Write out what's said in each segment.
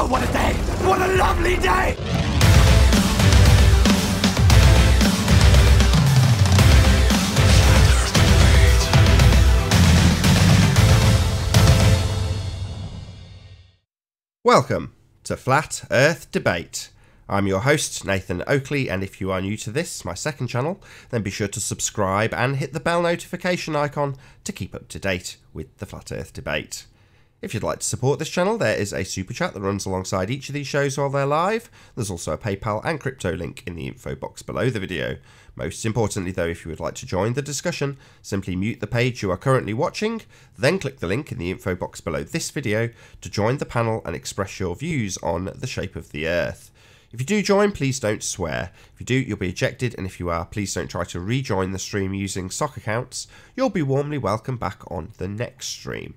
Oh, what a day! What a lovely day! Welcome to Flat Earth Debate. I'm your host, Nathan Oakley, and if you are new to this, my second channel, then be sure to subscribe and hit the bell notification icon to keep up to date with the Flat Earth Debate. If you'd like to support this channel, there is a super chat that runs alongside each of these shows while they're live. There's also a PayPal and crypto link in the info box below the video. Most importantly though, if you would like to join the discussion, simply mute the page you are currently watching, then click the link in the info box below this video to join the panel and express your views on the shape of the Earth. If you do join, please don't swear. If you do, you'll be ejected, and if you are, please don't try to rejoin the stream using sock accounts. You'll be warmly welcome back on the next stream.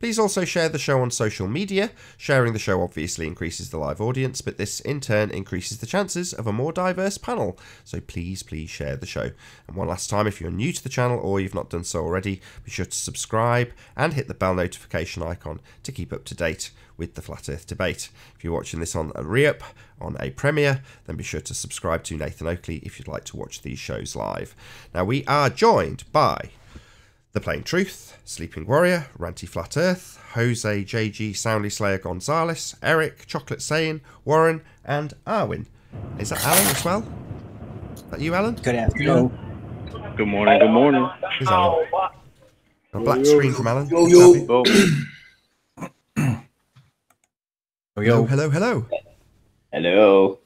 Please also share the show on social media. Sharing the show obviously increases the live audience, but this in turn increases the chances of a more diverse panel. So please share the show. And one last time, if you're new to the channel or you've not done so already, be sure to subscribe and hit the bell notification icon to keep up to date with the Flat Earth Debate. If you're watching this on a re-up, on a premiere, then be sure to subscribe to Nathan Oakley if you'd like to watch these shows live. Now we are joined by The Plain Truth, Sleeping Warrior, Ranty Flat Earth, Jose JG Soundly Slayer Gonzalez, Eric, Chocolate Saiyan, Warren, and Arwin. Is that Alan as well? Is that you, Alan? Good afternoon. Good morning, good morning. Who's Alan? A black screen from Alan. Hello. Hello.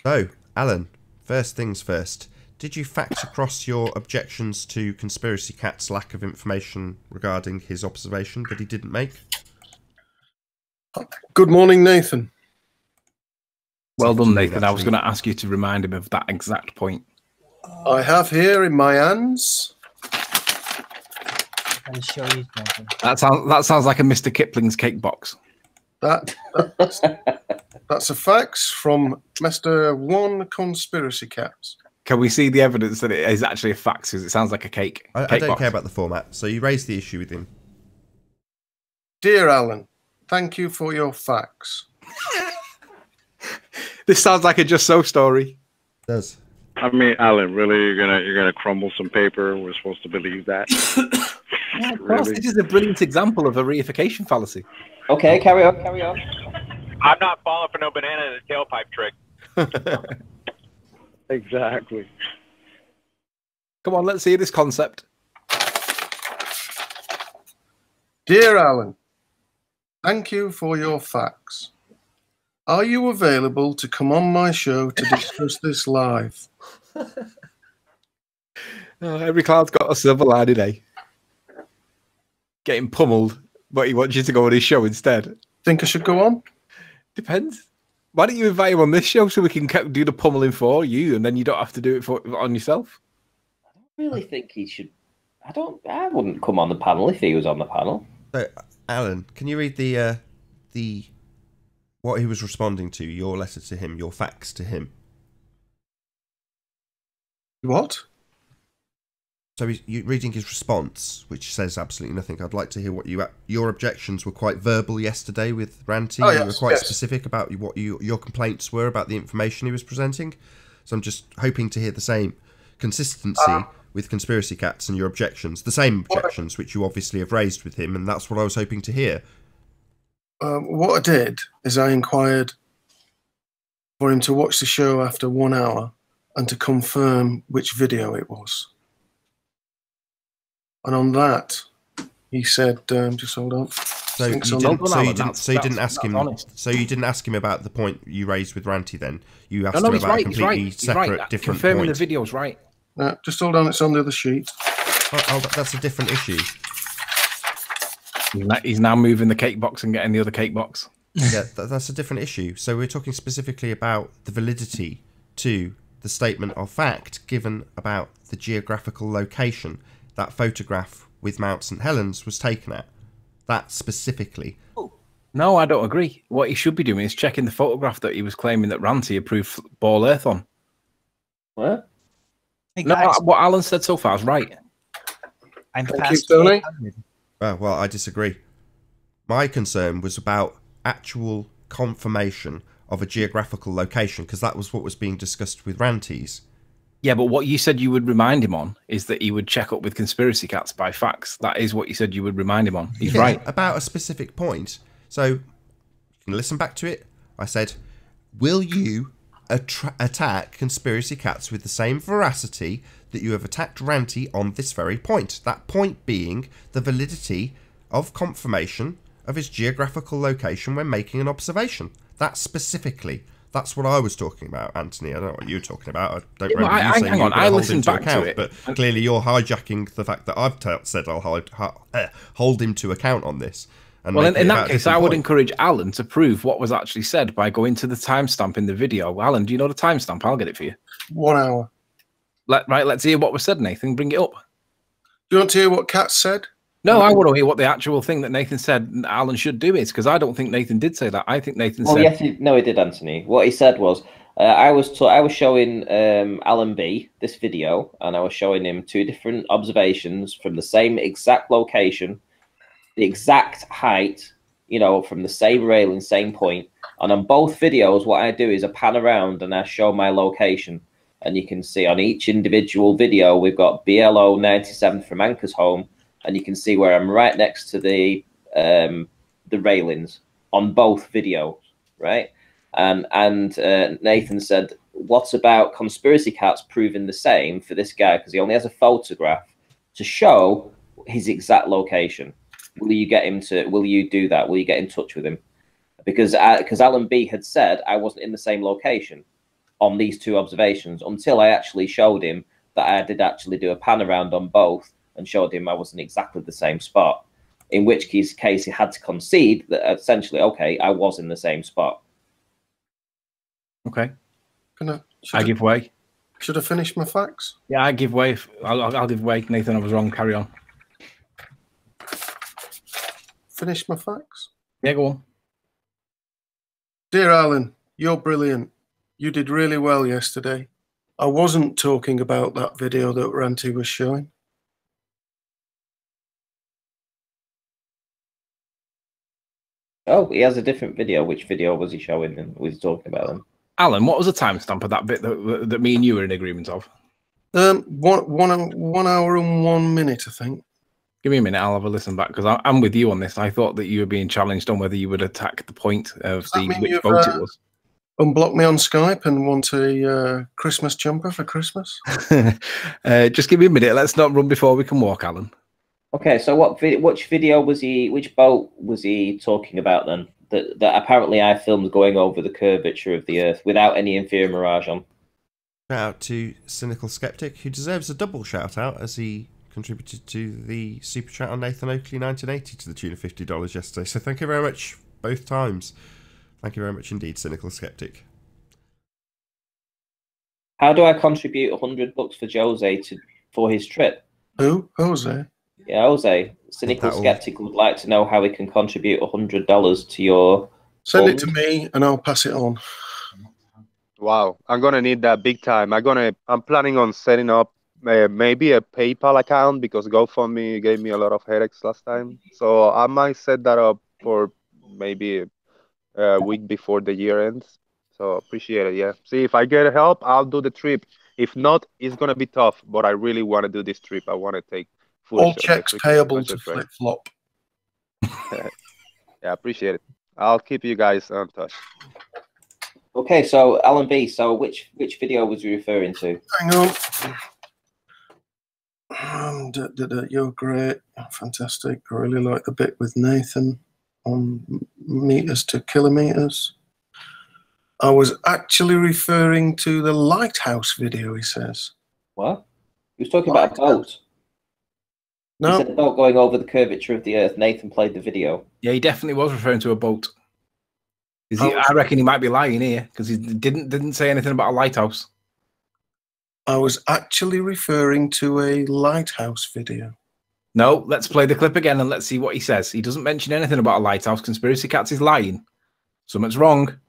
So, Alan, first things first. Did you fact across your objections to Conspiracy Cat's lack of information regarding his observation that he didn't make? Good morning, Nathan. Well done, Nathan. I was going to ask you to remind him of that exact point. I have here in my hands. I'll show you something. That sounds like a Mr. Kipling's cake box. That's a fax from Mr. One Conspiracy Cats. Can we see the evidence that it is actually a fax? Because it sounds like a cake. I don't care about the format. So you raised the issue with him. Dear Alan, thank you for your fax. This sounds like a Just So story. It does. I mean, Alan, really, you're gonna crumble some paper? We're supposed to believe that? Yeah, of course. This is a brilliant example of a reification fallacy. Okay, carry on. I'm not falling for no banana in a tailpipe trick. Exactly. Come on, let's see this concept. Dear Alan, thank you for your fax. Are you available to come on my show to discuss this live? Every cloud's got a silver lining, eh? Getting pummeled, but he wants you to go on his show instead. Think I should go on? Depends. Why don't you invite him on this show so we can do the pummeling for you, and then you don't have to do it on yourself? I don't really think he should. I wouldn't come on the panel if he was on the panel. So, Alan, can you read the what he was responding to, your letter to him, your fax to him? What? So you're reading his response, which says absolutely nothing. I'd like to hear what your objections were quite verbal yesterday with Ranty. Oh, yes, you were quite specific about what your complaints were about the information he was presenting. So I'm just hoping to hear the same consistency with Conspiracy Cats and your objections, the same objections which you obviously have raised with him, and that's what I was hoping to hear. What I did is I inquired for him to watch the show after 1 hour and to confirm which video it was. And on that, he said, "Just hold on." So you didn't ask him. So you didn't ask him about the point you raised with Ranty. Then you asked him about a completely separate, different confirming point. the video's right. Just hold on. It's on the other sheet. That's a different issue. He's now moving the cake box and getting the other cake box. Yeah, that's a different issue. So we're talking specifically about the validity to the statement of fact given about the geographical location that photograph with Mount St. Helens was taken at. That specifically. No, I don't agree. What he should be doing is checking the photograph that he was claiming that Ranty approved Ball Earth on. What? Hey, no, guys. what Alan said so far is right. I'm Thank past you, Tony. 800. Well, I disagree. My concern was about actual confirmation of a geographical location, because that was what was being discussed with Ranties. Yeah, but what you said you would remind him on is that he would check up with conspiracy cats by fax. That is what you said you would remind him on. He's right. About a specific point. So, you can listen back to it. I said, will you attack conspiracy cats with the same veracity that you have attacked Ranty on this very point? That point being the validity of confirmation of his geographical location when making an observation. That specifically. That's what I was talking about, Anthony. I don't know what you were talking about. I don't remember you saying hang on. I listened back to it. But clearly you're hijacking the fact that I've said I'll hold him to account on this. And well, in that case, I would encourage Alan to prove what was actually said by going to the timestamp in the video. Alan, do you know the timestamp? I'll get it for you. 1 hour. Right, let's hear what was said, Nathan. Bring it up. Do you want to hear what Kat said? No, I want to hear what the actual thing that Nathan said Alan should do is, because I don't think Nathan did say that. I think Nathan said... Yes, he did, Anthony. What he said was, I was showing Alan B this video, and I was showing him 2 different observations from the same exact location, the exact height, you know, from the same railing, same point. And on both videos, what I do is I pan around and I show my location. And you can see on each individual video, we've got BLO 97 from Anchor's home. And you can see where I'm right next to the railings on both videos, right? And Nathan said, "What about conspiracy cats proving the same for this guy? Because he only has a photograph to show his exact location. Will you get him to? Will you do that? Will you get in touch with him? Because Alan B had said I wasn't in the same location on these 2 observations until I actually showed him that I did actually do a pan around on both." And showed him I was in exactly the same spot, in which case he had to concede that essentially, okay, I was in the same spot. Okay. I give way. Should I finish my facts? Yeah, I give way. I'll give way. Nathan, I was wrong. Carry on. Finish my facts? Yeah, go on. Dear Alan, you're brilliant. You did really well yesterday. I wasn't talking about that video that Ranty was showing. Oh, he has a different video. Which video was he showing and was he talking about them? Alan, what was the timestamp of that bit that me and you were in agreement of? 1 hour and 1 minute, I think. Give me a minute, I'll have a listen back, because I'm with you on this. I thought that you were being challenged on whether you would attack the point of which vote it was. Unblock me on Skype and want a Christmas jumper for Christmas? Just give me a minute. Let's not run before we can walk, Alan. Okay, so which video was he? Which boat was he talking about then? That apparently I filmed going over the curvature of the Earth without any inferior mirage on. Shout out to Cynical Skeptic, who deserves a double shout out as he contributed to the super chat on Nathan Oakley 1980 to the tune of $50 yesterday. So thank you very much both times. Thank you very much indeed, Cynical Skeptic. How do I contribute $100 for Jose for his trip? Who? Jose? Yeah, Jose. Cynical Skeptic would like to know how he can contribute $100 to your... Send it to me and I'll pass it on. Wow, I'm gonna need that big time. I'm planning on setting up maybe a PayPal account, because GoFundMe gave me a lot of headaches last time. So I might set that up for maybe a week before the year ends. So appreciate it. Yeah. See, if I get help, I'll do the trip. If not, it's gonna be tough. But I really want to do this trip. I want to take all checks payable to Flip Flop. Yeah, appreciate it. I'll keep you guys on touch. Okay, so Alan B. So which video was you referring to? Hang on. You're great, fantastic. I really like the bit with Nathan on meters to kilometers. I was actually referring to the lighthouse video. He says. What? He was talking about a boat. No. He said about going over the curvature of the Earth. Nathan played the video. Yeah, he definitely was referring to a boat. I reckon he might be lying here, because he didn't say anything about a lighthouse. I was actually referring to a lighthouse video. No, let's play the clip again and let's see what he says. He doesn't mention anything about a lighthouse. Conspiracy Cats is lying. Something's wrong.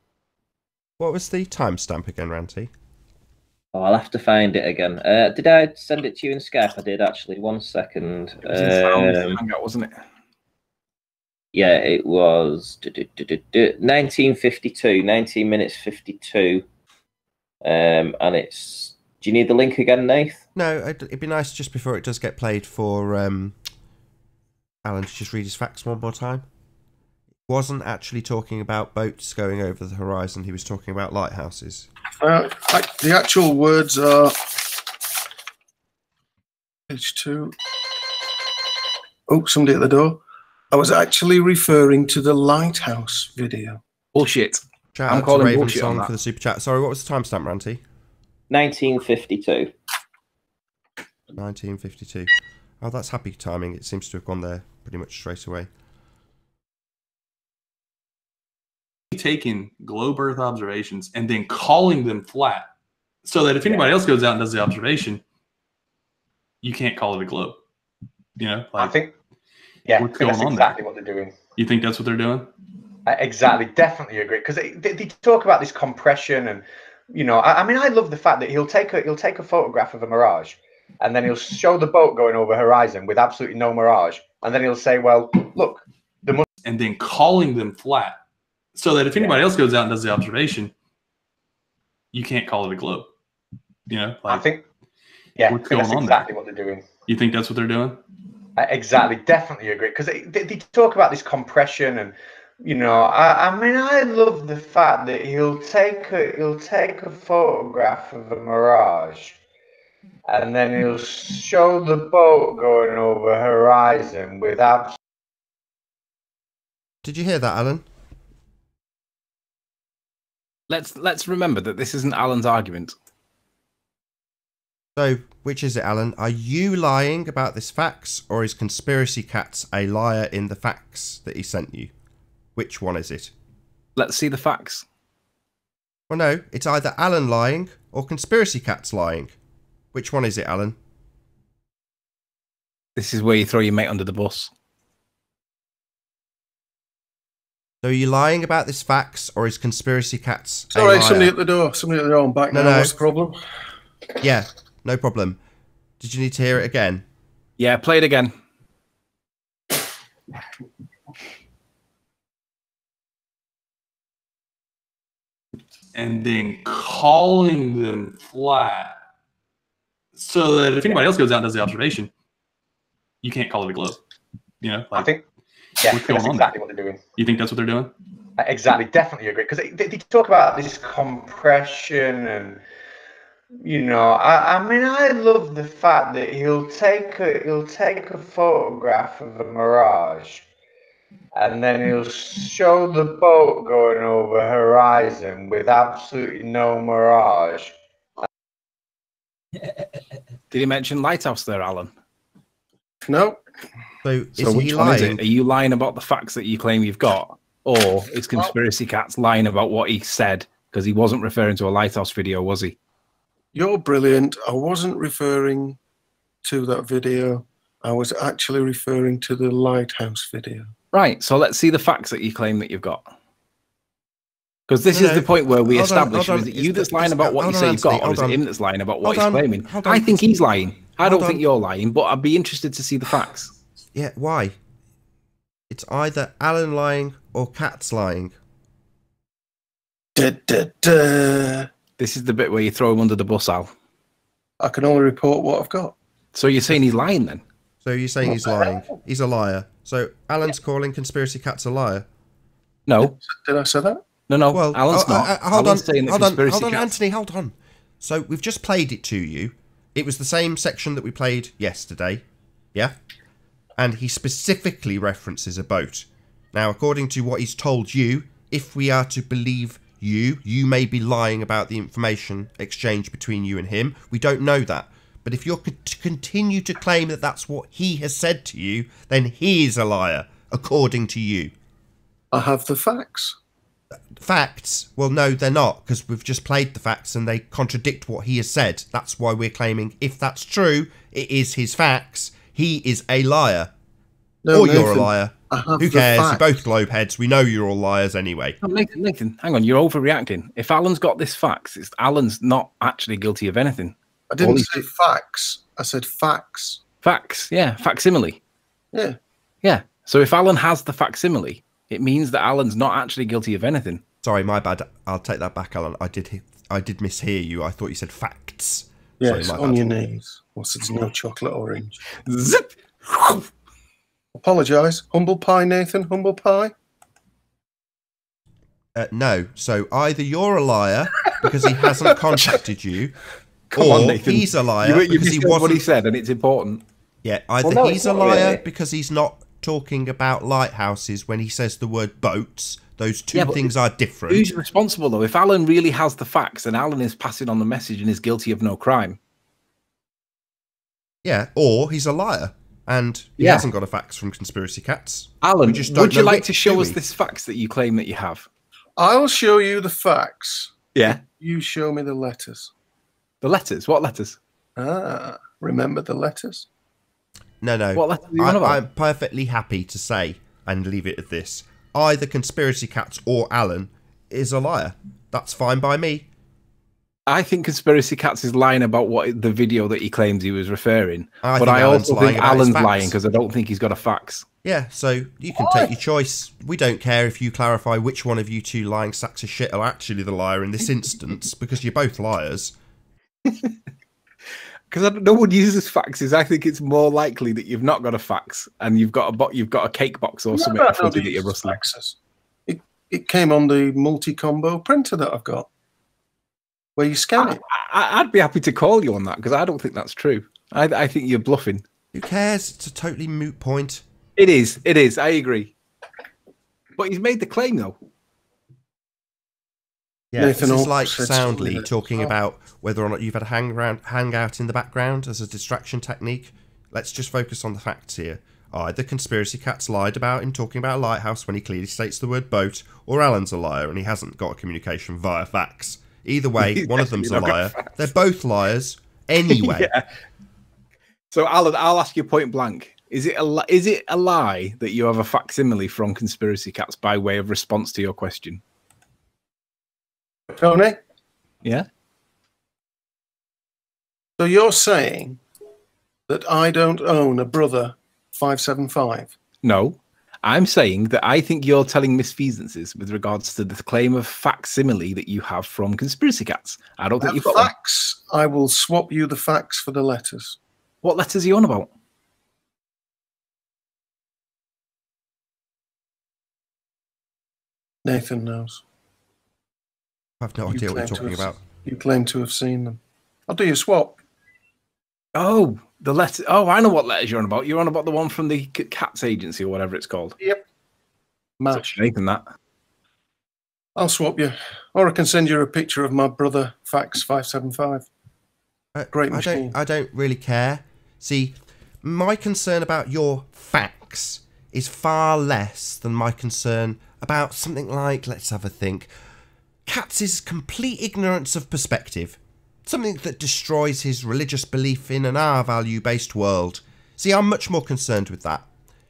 What was the timestamp again, Ranty? Oh, I'll have to find it again. Did I send it to you in Skype? I did, actually. 1 second. It was in Hangout, wasn't it? Yeah, it was 1952, 19 minutes 52. And it's. Do you need the link again, Nath? No, it'd be nice just before it does get played for Alan to just read his facts one more time. He wasn't actually talking about boats going over the horizon. He was talking about lighthouses. The actual words are page 2. Oh, somebody at the door. I was actually referring to the lighthouse video. Bullshit. Shout I'm out to calling Raven bullshit on Song that. for the super chat. Sorry, what was the timestamp, Ranty? 1952. 1952. Oh, that's happy timing. It seems to have gone there pretty much straight away. Taking globe Earth observations and then calling them flat, so that if anybody else goes out and does the observation, you can't call it a globe. You know, like, I think, yeah, what's that's going on exactly there? what they're doing. You think that's what they're doing? Exactly, definitely agree. Because they talk about this compression, and you know, I mean, I love the fact that he'll take a photograph of a mirage, and then he'll show the boat going over horizon with absolutely no mirage, and then he'll say, "Well, look, and then calling them flat, so that if anybody else goes out and does the observation, you can't call it a globe." You know, like, I think, yeah, what's going that's on exactly there? what they're doing. You think that's what they're doing? Exactly, definitely agree. Because they talk about this compression, and you know, I mean, I love the fact that he'll take a photograph of a mirage, and then he'll show the boat going over horizon with absolutely. Did you hear that, Alan? Let's remember that this isn't Alan's argument. So, which is it, Alan? Are you lying about this facts, or is Conspiracy Cats a liar in the facts that he sent you? Which one is it? Let's see the facts. Well, no, it's either Alan lying or Conspiracy Cats lying. Which one is it, Alan? This is where you throw your mate under the bus. So are you lying about this facts, or is Conspiracy Cats a Sorry, liar? somebody at the door. Somebody at the door. I'm back now. No. What's the problem? Yeah, no problem. Did you need to hear it again? Yeah, play it again. And then calling them flat, so that if anybody else goes out and does the observation, you can't call it a globe. You know, like, I think, yeah, what's going that's on exactly there? what they're doing. You think that's what they're doing? Exactly, definitely agree. Because they talk about this compression, and you know, I mean, I love the fact that he'll take a photograph of a mirage, and then he'll show the boat going over horizon with absolutely no mirage. Did he mention lighthouse there, Alan? No. So So is which he one is lying? it? Are you lying about the facts that you claim you've got, or is Conspiracy Cats lying about what he said because he wasn't referring to a lighthouse video, was he? You're brilliant. I wasn't referring to that video. I was actually referring to the lighthouse video. Right. So let's see the facts that you claim that you've got. Because this is the point where we establish: is it you that's lying about what you say you've got, or is it him that's lying about what he's claiming? I think he's lying. I don't think you're lying, but I'd be interested to see the facts. Yeah, why? It's either Alan lying or Cats lying. Da, da, da. This is the bit where you throw him under the bus, Al. I can only report what I've got. So you're saying he's lying then? So you're saying he's lying? He's a liar. So Alan's calling Conspiracy Cats a liar? No. Did I say that? No. Well, Alan's not. Hold Alan's saying that on, Conspiracy Cats. Anthony, hold on. So we've just played it to you. It was the same section that we played yesterday. Yeah? And he specifically references a boat. Now, according to what he's told you, if we are to believe you, you may be lying about the information exchanged between you and him. We don't know that. But if you're to continue to claim that that's what he has said to you, then he is a liar, according to you. I have the facts. Facts? Well, no, they're not, because we've just played the facts and they contradict what he has said. That's why we're claiming, if that's true, it is his facts. He is a liar. No, or you're Nathan, a liar. Who cares? You're both globe heads. We know you're all liars anyway. Oh, Nathan, hang on. You're overreacting. If Alan's got this facts, Alan's not actually guilty of anything. I didn't say facts. I said facts. Facts, yeah. Facsimile. Yeah. Yeah. So if Alan has the facsimile, it means that Alan's not actually guilty of anything. Sorry, my bad. I'll take that back, Alan. I did mishear you. I thought you said facts. Yes, Sorry, on your knees. What's it's no chocolate orange. Zip! Apologise. Humble pie, Nathan. Humble pie. No. So either you're a liar because he hasn't contacted you, Come or on, Nathan. he's a liar You because he said wasn't. what he said, and it's important. Yeah, either Well, no, he's it's a not liar really. because he's not talking about lighthouses when he says the word boats. Those two but things are different. Who's responsible, though? If Alan really has the facts and Alan is passing on the message and is guilty of no crime. Yeah, or he's a liar and he hasn't got a fax from Conspiracy Cats. Alan, We just don't would you know like which, to show do us we? this fax that you claim that you have? I'll show you the facts. Yeah. You show me the letters. The letters? What letters? Ah, remember the letters? No. What letters are you on about? I'm perfectly happy to say and leave it at this. Either Conspiracy Cats or Alan is a liar. That's fine by me. I think Conspiracy Cats is lying about what the video that he claims he was referring. I but think I Alan's also lying think about his Alan's facts. lying because I don't think he's got a fax. Yeah, so you can take your choice. We don't care if you clarify which one of you two lying sacks of shit are actually the liar in this instance, because you're both liars. Because no one uses faxes. I think it's more likely that you've not got a fax and you've got a cake box or something fuzzy that you're rustling. Faxes. It came on the multi-combo printer that I've got, where you scan it. I'd be happy to call you on that because I don't think that's true. I think you're bluffing. Who cares? It's a totally moot point. It is. It is. I agree. But he's made the claim, though. Yeah, Nathan this is Hawke like said soundly something talking that- about whether or not you've had a hangout in the background as a distraction technique. Let's just focus on the facts here. Either Conspiracy Cats lied about him talking about a lighthouse when he clearly states the word boat, or Alan's a liar and he hasn't got a communication via fax. Either way, one of them's a liar. They're both liars anyway. Yeah. So, Alan, I'll ask you point blank. Is it a lie that you have a facsimile from Conspiracy Cats by way of response to your question? Tony? Yeah? So you're saying that I don't own a brother 575? No. I'm saying that I think you're telling misfeasances with regards to the claim of facsimile that you have from Conspiracy Cats. I don't think you've got one. Fax. I will swap you the fax for the letters. What letters are you on about? Nathan knows. I have no idea what you're talking about. You claim to have seen them. I'll do you a swap. Oh, the letter. Oh, I know what letters you're on about. You're on about the one from the Cats Agency or whatever it's called. Yep. Mash. Nathan, that. I'll swap you. Or I can send you a picture of my brother fax 575. Great machine. I don't really care. See, my concern about your facts is far less than my concern about something like, let's have a think, Katz's complete ignorance of perspective. Something that destroys his religious belief in an R-value-based world. See, I'm much more concerned with that.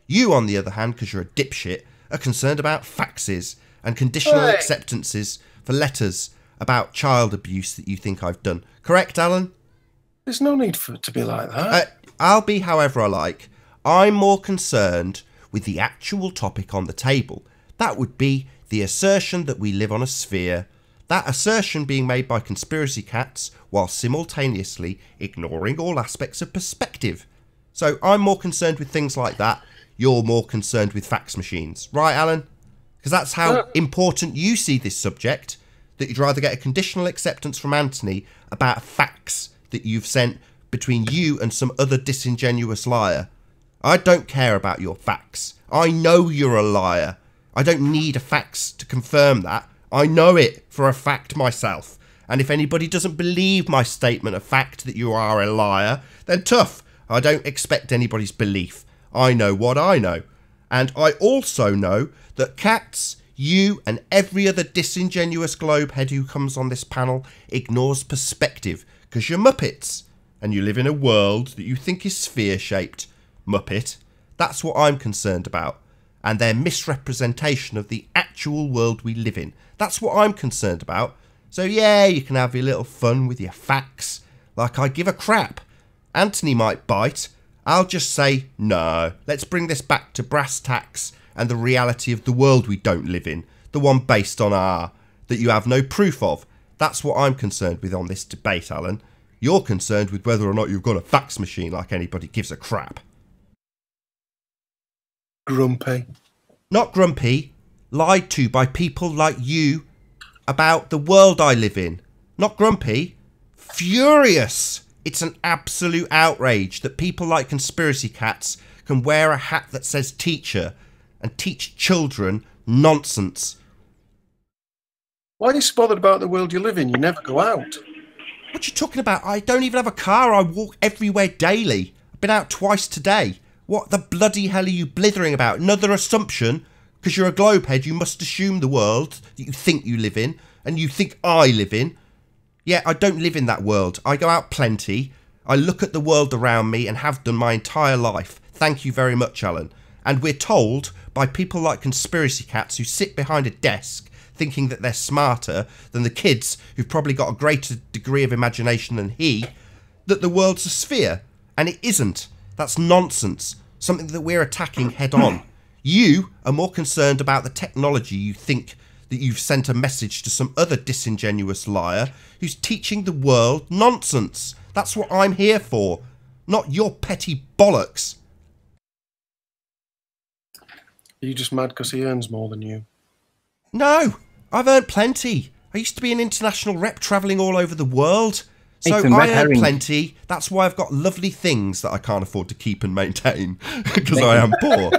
You, on the other hand, because you're a dipshit, are concerned about faxes and conditional acceptances for letters about child abuse that you think I've done. Correct, Alan? There's no need for it to be like that. I'll be however I like. I'm more concerned with the actual topic on the table. That would be the assertion that we live on a sphere. That assertion being made by Conspiracy Cats while simultaneously ignoring all aspects of perspective. So I'm more concerned with things like that. You're more concerned with fax machines. Right, Alan? Because that's how important you see this subject, that you'd rather get a conditional acceptance from Anthony about a fax that you've sent between you and some other disingenuous liar. I don't care about your fax. I know you're a liar. I don't need a fax to confirm that. I know it for a fact myself. And if anybody doesn't believe my statement of fact that you are a liar, then tough. I don't expect anybody's belief. I know what I know. And I also know that Cats, you and every other disingenuous globehead who comes on this panel ignores perspective because you're Muppets. And you live in a world that you think is sphere-shaped. Muppet. That's what I'm concerned about. And their misrepresentation of the actual world we live in. That's what I'm concerned about. So yeah, you can have your little fun with your facts. Like I give a crap. Anthony might bite. I'll just say, no, let's bring this back to brass tacks and the reality of the world we don't live in, the one based on that you have no proof of. That's what I'm concerned with on this debate, Alan. You're concerned with whether or not you've got a fax machine like anybody gives a crap. Grumpy. Not grumpy, lied to by people like you about the world I live in. Not grumpy, furious. It's an absolute outrage that people like conspiracy cats can wear a hat that says teacher and teach children nonsense. Why are you so bothered about the world you live in? You never go out. What you talking about? I don't even have a car. I walk everywhere daily. I've been out twice today. What the bloody hell are you blithering about? Another assumption? Because you're a globehead, you must assume the world that you think you live in and you think I live in. Yeah, I don't live in that world. I go out plenty. I look at the world around me and have done my entire life. Thank you very much, Alan. And we're told by people like conspiracy cats who sit behind a desk thinking that they're smarter than the kids who've probably got a greater degree of imagination than he, that the world's a sphere. And it isn't. That's nonsense. Something that we're attacking head on. You are more concerned about the technology you think that you've sent a message to some other disingenuous liar who's teaching the world nonsense. That's what I'm here for, not your petty bollocks. Are you just mad because he earns more than you? No, I've earned plenty. I used to be an international rep travelling all over the world. So Nathan, I earn plenty. That's why I've got lovely things that I can't afford to keep and maintain because I am poor.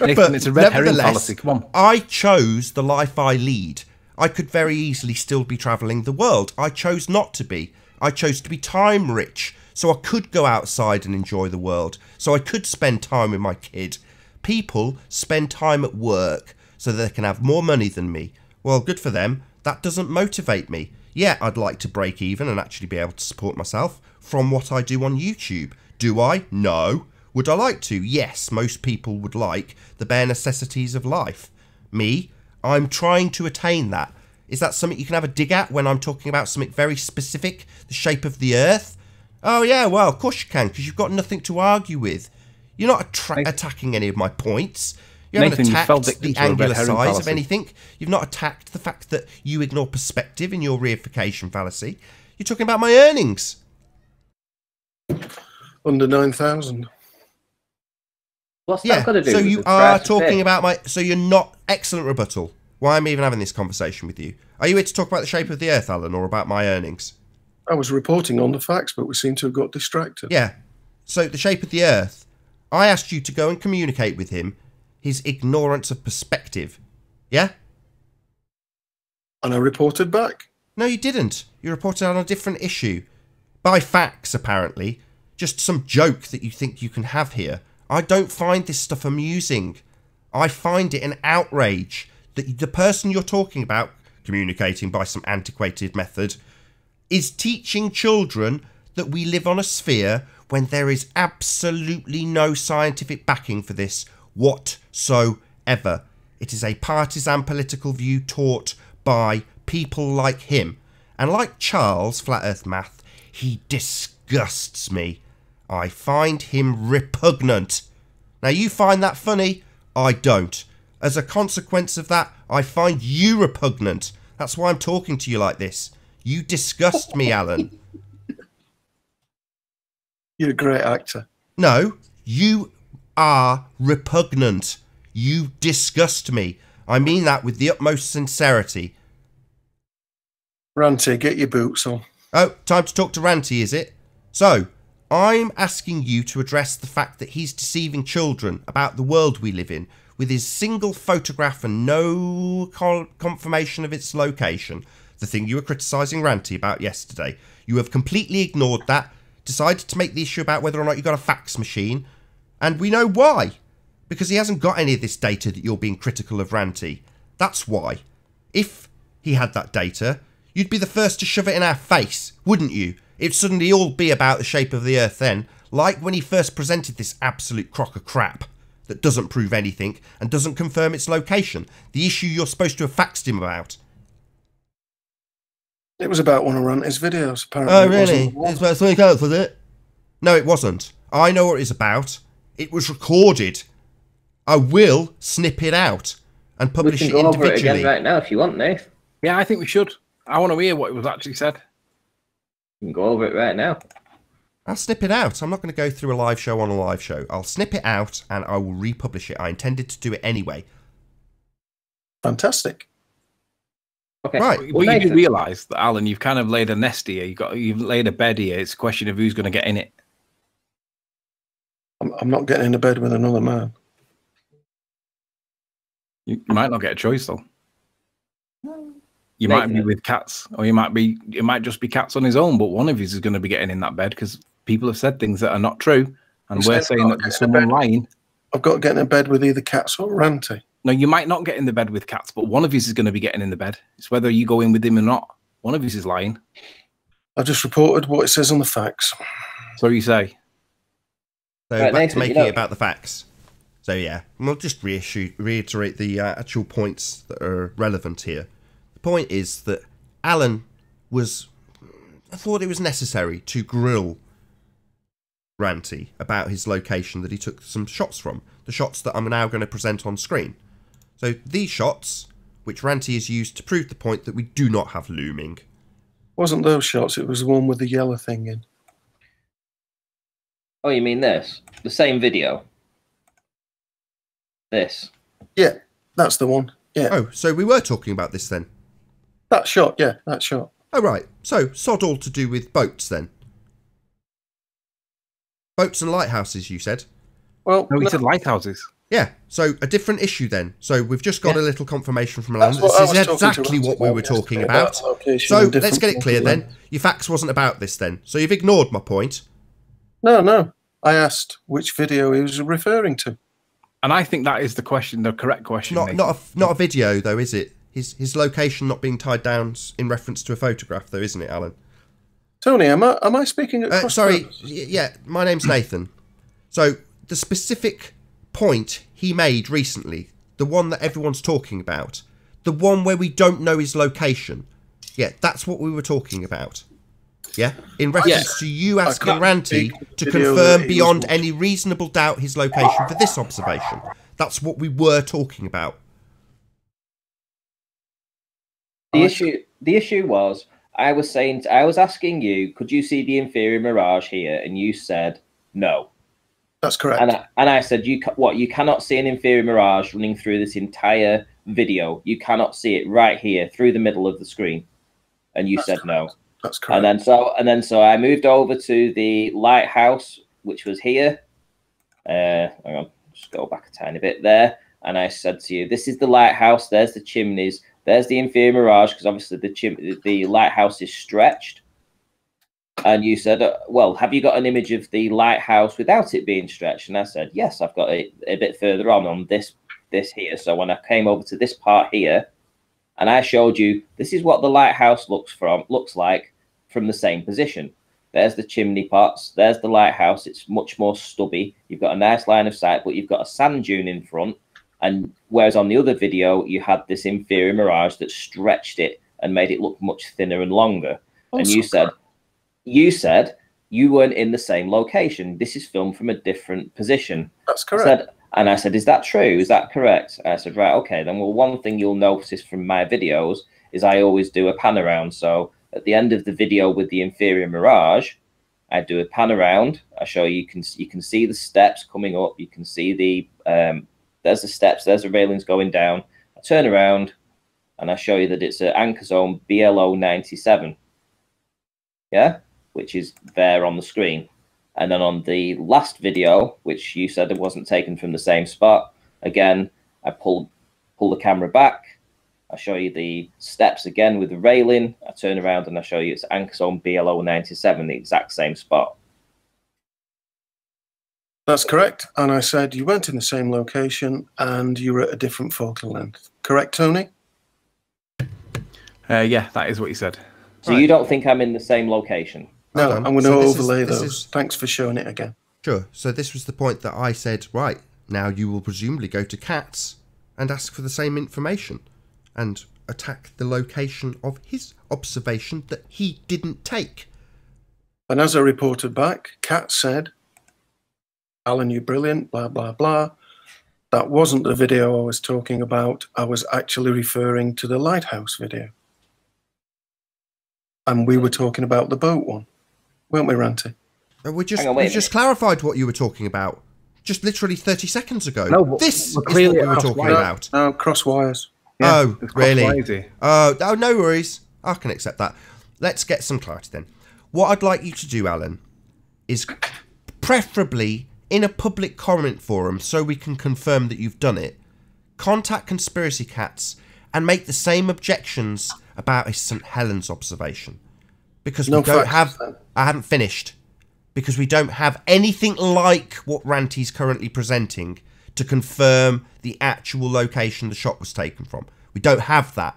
Nathan, but it's a red herring nevertheless, policy. Come on. I chose the life I lead. I could very easily still be travelling the world. I chose not to be. I chose to be time rich, so I could go outside and enjoy the world. So I could spend time with my kid. People spend time at work so they can have more money than me. Well, good for them. That doesn't motivate me. Yeah, I'd like to break even and actually be able to support myself from what I do on YouTube. Do I? No. Would I like to? Yes, most people would like the bare necessities of life. Me, I'm trying to attain that. Is that something you can have a dig at when I'm talking about something very specific? The shape of the earth? Oh yeah, well, of course you can, because you've got nothing to argue with. You're not attacking any of my points. You haven't attacked the angular size of anything. You've not attacked the fact that you ignore perspective in your reification fallacy. You're talking about my earnings. Under 9,000. What's that got to do? So with you the are price of talking it? about my. So you're not excellent rebuttal. Why am I even having this conversation with you? Are you here to talk about the shape of the earth, Alan, or about my earnings? I was reporting on the facts, but we seem to have got distracted. Yeah. So the shape of the earth. I asked you to go and communicate with him his ignorance of perspective. Yeah? And I reported back. No, you didn't. You reported on a different issue. By facts, apparently. Just some joke that you think you can have here. I don't find this stuff amusing. I find it an outrage that the person you're talking about, communicating by some antiquated method, is teaching children that we live on a sphere when there is absolutely no scientific backing for this whatsoever. It is a partisan political view taught by people like him. And like Charles, Flat Earth Math, he disgusts me. I find him repugnant. Now you find that funny? I don't. As a consequence of that, I find you repugnant. That's why I'm talking to you like this. You disgust me, Alan. You're a great actor. No, you are repugnant. You disgust me. I mean that with the utmost sincerity. Ranty, get your boots on. Oh, time to talk to Ranty, is it? So, I'm asking you to address the fact that he's deceiving children about the world we live in with his single photograph and no confirmation of its location. The thing you were criticising Ranty about yesterday. You have completely ignored that, decided to make the issue about whether or not you got a fax machine, and we know why. Because he hasn't got any of this data that you're being critical of Ranty. That's why. If he had that data, you'd be the first to shove it in our face, wouldn't you? It'd suddenly all be about the shape of the earth then, like when he first presented this absolute crock of crap that doesn't prove anything and doesn't confirm its location, the issue you're supposed to have faxed him about. It was about one of Ranty's videos, apparently. Oh, really? It's about something else, was it? No, it wasn't. I know what it's about. It was recorded. I will snip it out and publish it individually. We can go over it individually. again right now if you want, Nate. Yeah, I think we should. I want to hear what was actually said. You can go over it right now. I'll snip it out. I'm not going to go through a live show on a live show. I'll snip it out and I will republish it. I intended to do it anyway. Fantastic. Okay. Right. Well, you do realise that, Alan, you've kind of laid a nest here. You've laid a bed here. It's a question of who's going to get in it. I'm not getting into bed with another man. You might not get a choice though. You might be with Cats, or it might just be Cats on his own. But one of you is going to be getting in that bed because people have said things that are not true, and we're saying that there's someone lying. I've got to get in bed with either Cats or Ranty. No, you might not get in the bed with Cats, but one of you is going to be getting in the bed. It's whether you go in with him or not. One of you is lying. I just reported what it says on the facts. So you say. So Right, back Nathan, to making it about the facts. So yeah, we'll just reiterate the actual points that are relevant here. The point is that Alan I thought it was necessary to grill Ranty about his location that he took some shots from. The shots that I'm now going to present on screen. So these shots, which Ranty has used to prove the point that we do not have looming. Wasn't those shots, it was the one with the yellow thing in. Oh, you mean this? The same video? This? Yeah, that's the one. Yeah. Oh, so we were talking about this then? That shot, yeah, that shot. Oh, right. So, sod all to do with boats then? Boats and lighthouses, you said? Well, no, we said lighthouses. Yeah, so a different issue then. So we've just got a little confirmation from Alan. This is exactly what we were talking about. So let's get it clear then. Your facts wasn't about this then. So you've ignored my point. No. I asked which video he was referring to. And I think that is the question, the correct question. Not a video though, is it? His location not being tied down in reference to a photograph though, isn't it, Alan? Tony, am I speaking at sorry, yeah, my name's Nathan. So the specific point he made recently, the one that everyone's talking about, the one where we don't know his location, yeah, that's what we were talking about. Yeah, in reference to you asking Ranty to confirm beyond any reasonable doubt his location for this observation. That's what we were talking about. The issue was, I was asking you, could you see the inferior mirage here? And you said no. That's correct. And I said, you cannot see an inferior mirage running through this entire video. You cannot see it right here through the middle of the screen. And you said no. That's correct. And then so I moved over to the lighthouse, which was here. Hang on, just go back a tiny bit there. And I said to you, this is the lighthouse. There's the chimneys. There's the inferior mirage, because obviously the lighthouse is stretched. And you said, well, have you got an image of the lighthouse without it being stretched? And I said, yes, I've got it a bit further on this here. So when I came over to this part here, and I showed you, this is what the lighthouse looks like from the same position. There's the chimney pots. There's the lighthouse. It's much more stubby. You've got a nice line of sight, but you've got a sand dune in front. And whereas on the other video, you had this inferior mirage that stretched it and made it look much thinner and longer. And you said you weren't in the same location. This is filmed from a different position. That's correct. I said, is that true? Is that correct? And I said, right, okay, then. Well, one thing you'll notice from my videos is I always do a pan around. So at the end of the video with the inferior mirage, I do a pan around. I show you, you can see the steps coming up. You can see there's the steps, there's the railings going down. I turn around and I show you that it's an anchor zone BLO 97. Yeah, which is there on the screen. And then on the last video, which you said it wasn't taken from the same spot, again, I pull the camera back. I show you the steps again with the railing. I turn around and I show you it's anchor zone BLO 97, the exact same spot. That's correct. And I said you weren't in the same location and you were at a different focal length. Correct, Tony? Yeah, that is what you said. So you don't think I'm in the same location? No, I'm going to overlay those. Thanks for showing it again. Sure. So this was the point that I said, right, now you will presumably go to Cats and ask for the same information and attack the location of his observation that he didn't take. And as I reported back, Cat said Alan, you're brilliant, blah, blah, blah. That wasn't the video I was talking about. I was actually referring to the lighthouse video. And we were talking about the boat one, weren't we, Ranty? We just clarified what you were talking about. Just literally 30 seconds ago. No, this is what we were talking about. No, cross wires. Yeah, oh, really? Oh, no worries. I can accept that. Let's get some clarity then. What I'd like you to do, Alan, is preferably in a public comment forum so we can confirm that you've done it, contact Conspiracy Cats and make the same objections about his St. Helens observation. Because we don't have... I haven't finished. Because we don't have anything like what Ranty's currently presenting to confirm the actual location the shot was taken from. We don't have that.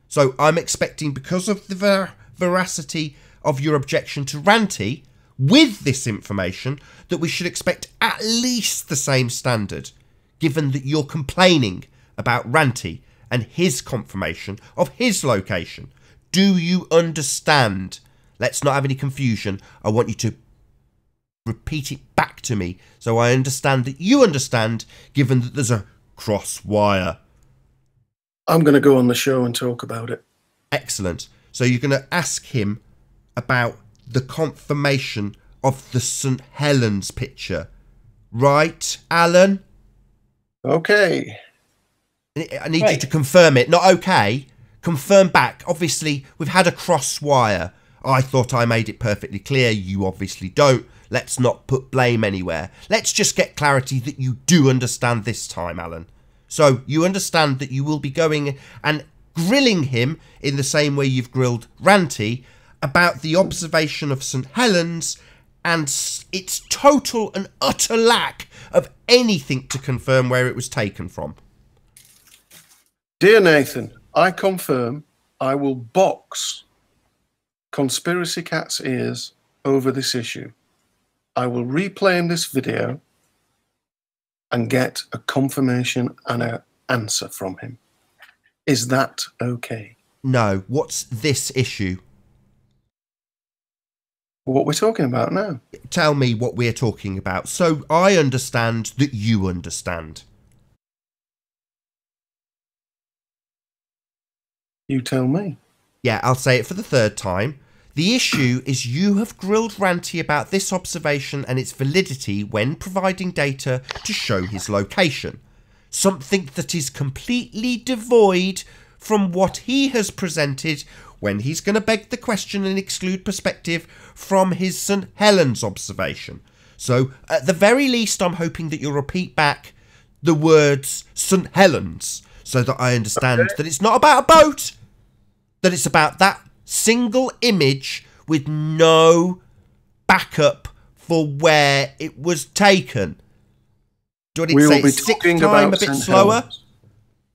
So I'm expecting, because of the veracity of your objection to Ranty, with this information, that we should expect at least the same standard, given that you're complaining about Ranty and his confirmation of his location. Do you understand? Let's not have any confusion. I want you to repeat it back to me so I understand that you understand, given that there's a cross wire. I'm going to go on the show and talk about it. Excellent. So you're going to ask him about the confirmation of the St. Helens picture. Right, Alan? Okay. I need you to confirm it. Not okay. Confirm back. Obviously, we've had a cross wire. I thought I made it perfectly clear. You obviously don't. Let's not put blame anywhere. Let's just get clarity that you do understand this time, Alan. So you understand that you will be going and grilling him in the same way you've grilled Ranty about the observation of St. Helens and its total and utter lack of anything to confirm where it was taken from. Dear Nathan, I confirm I will box Conspiracy Cat's ears over this issue. I will replay this video and get a confirmation and an answer from him. Is that okay? No. What's this issue? What we're talking about now. Tell me what we're talking about so I understand that you understand. You tell me. Yeah, I'll say it for the third time. The issue is you have grilled Ranty about this observation and its validity when providing data to show his location. Something that is completely devoid from what he has presented when he's going to beg the question and exclude perspective from his St. Helens observation. So, at the very least, I'm hoping that you'll repeat back the words St. Helens so that I understand that it's not about a boat, that it's about that single image with no backup for where it was taken. Do I need to say it sixth time a bit slower?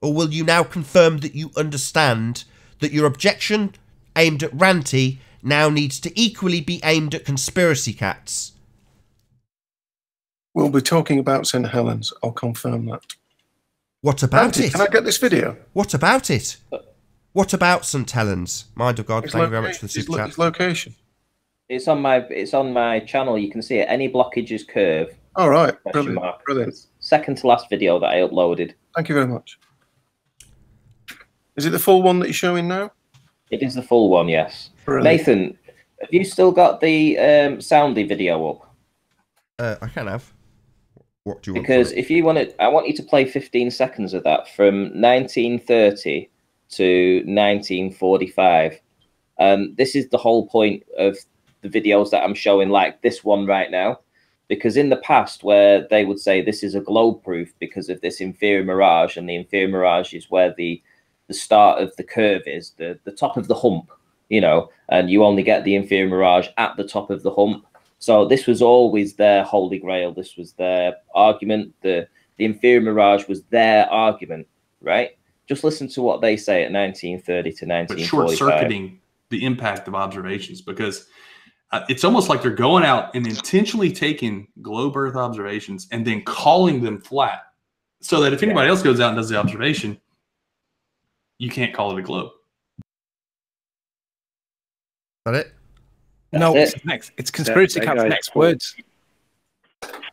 Or will you now confirm that you understand that your objection aimed at Ranty now needs to equally be aimed at Conspiracy Cats? We'll be talking about St. Helens. I'll confirm that. What about it? Can I get this video? What about it? What about St. Helens? Mind of God, thank you very much for the super chat. Its location. It's on my channel. You can see it. Any blockages curve. All right. Brilliant. Second to last video that I uploaded. Thank you very much. Is it the full one that you're showing now? It is the full one, yes. Brilliant. Nathan, have you still got the Soundy video up? I can have. What do you want? Because if you want it, I want you to play 15 seconds of that from 1930 to 1945. This is the whole point of the videos that I'm showing, like this one right now. Because in the past, where they would say this is a globe proof because of this inferior mirage, and the inferior mirage is where the start of the curve is, the top of the hump, you know, and you only get the inferior mirage at the top of the hump. So this was always their holy grail. This was their argument. The inferior mirage was their argument, right? Just listen to what they say at 1930 to 1945. But short-circuiting the impact of observations, because it's almost like they're going out and intentionally taking globe Earth observations and then calling them flat, so that if anybody else goes out and does the observation, you can't call it a globe. Is that it? No, it's next. It's Conspiracy Cat's next words.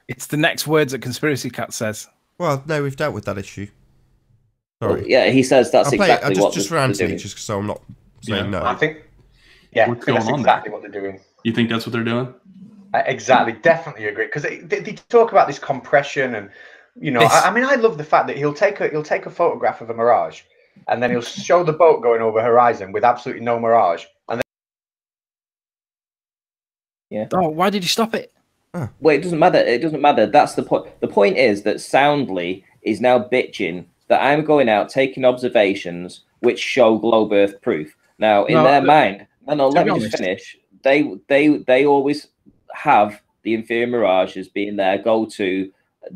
It's the next words that Conspiracy Cat says. Well, no, we've dealt with that issue. Well, Sorry. yeah, he says that's exactly what just for they're Anthony, doing. just so I'm not saying no. I think, yeah, What's that's going on exactly there? what they're doing. You think that's what they're doing? Exactly, definitely agree. Because they talk about this compression, and I mean, I love the fact that he'll take a photograph of a mirage, and then he'll show the boat going over horizon with absolutely no mirage, and then yeah. Oh, why did you stop it? Well, it doesn't matter. It doesn't matter. That's the point. The point is that Soundly is now bitching that I'm going out taking observations which show globe Earth proof. Now, in their mind, no, let me just finish. They always have the inferior mirage as being their go-to